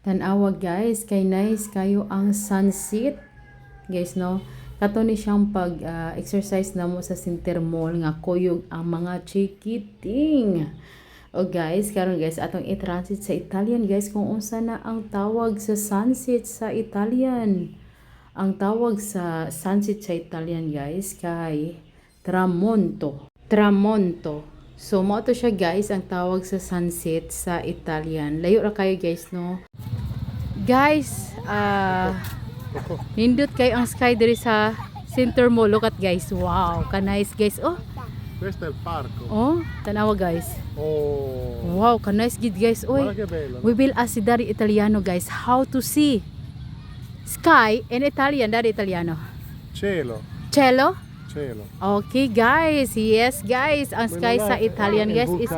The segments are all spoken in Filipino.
Tanawa guys, kay nice kayo ang sunset. Guys no, kato ni siyang pag exercise na mo sa Center Mall nga kuyog ang mga chikiting. O guys, karon guys atong i-transit sa Italian guys kung unsa na ang tawag sa sunset sa Italian. Ang tawag sa sunset sa Italian guys kay tramonto. Tramonto. So mo to siya guys ang tawag sa sunset sa Italian. Layo ra kayo guys no. Guys, nindot kayo ang sky diri sa Center Mall. Look at guys. Wow, ka nice guys. Oh. Questo è il parco. Oh, tanawa guys. Oh. Wow, ka nice gid guys. Oy. Guarda che bello. We will ask dari Italiano guys how to see sky in Italian. Dari Italiano. Cielo. Cielo? Cielo. Okay guys. Yes guys. Ang sky sa Italian guys is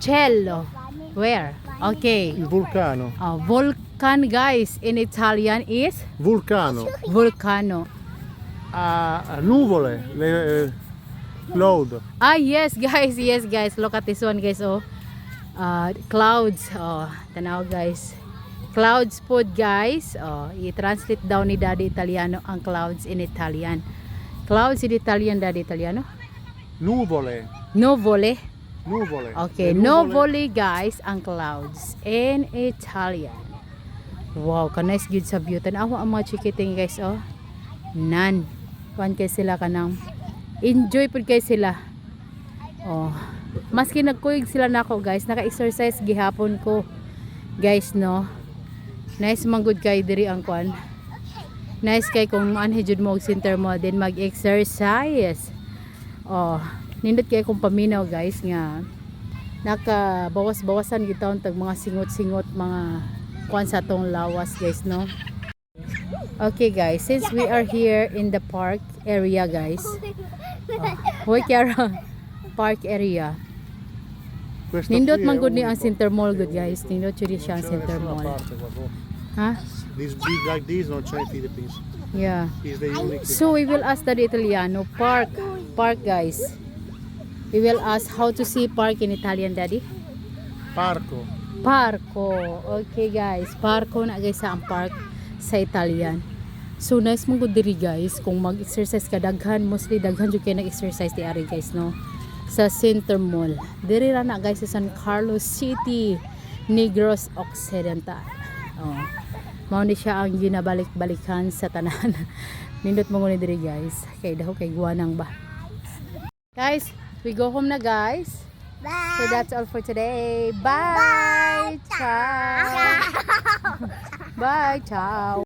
cielo. Where? Okay. Il vulcano. Volcan guys in Italian is Vulcano. volcano. Nuvole. Cloud. Yes guys, yes guys. Look at this one guys. Oh, clouds. Oh, tanaw guys. Clouds food guys. Oh, i-translate daw ni Daddy Italiano ang clouds in Italian. Clouds in Italian, Daddy Italiano? Nuvole. Nuvole. Nuvole. Okay, nuvole guys ang clouds in Italian. Wow, ka nice good sa view. Tanawa ang mga chikiting guys, oh. Nan. Kuan kay sila kanang enjoy pud kay sila. Oh. Maski nagkuyog sila nako guys, naka-exercise gihapon ko. Guys, no. Nice man good kay diri ang kuan. Nice kay kung anhejud mo og center mo din mag-exercise. Oh, nindot kay kung paminaw guys nga nakabawas-bawasan gitaon tag mga singot-singot mga kuan sa tong lawas guys no. Okay guys, since we are here in the park area guys. Park area. Nindot man gud ni ang Center Mall good guys. Nindot jud siya ang Center Mall. Ha? These big like these not in Philippines. Yeah. Is the unique. So we will ask the Italiano park guys. We will ask how to see park in Italian, Daddy. Parco. Parco. Okay guys, parco na guys sa ang park sa Italian. So nice mong good diri guys kung mag-exercise ka daghan, mostly daghan jud kay nag-exercise di ari guys no. Sa Center Mall. Diri ra na guys sa San Carlos City, Negros Occidental. Oh. Mao ni siya ang ginabalik-balikan sa tanan. Nindot mo ni diri guys. Kay daw kay guwanang ba. Guys, we go home na guys. Bye. So that's all for today. Bye. Bye. Ciao. Bye. Ciao.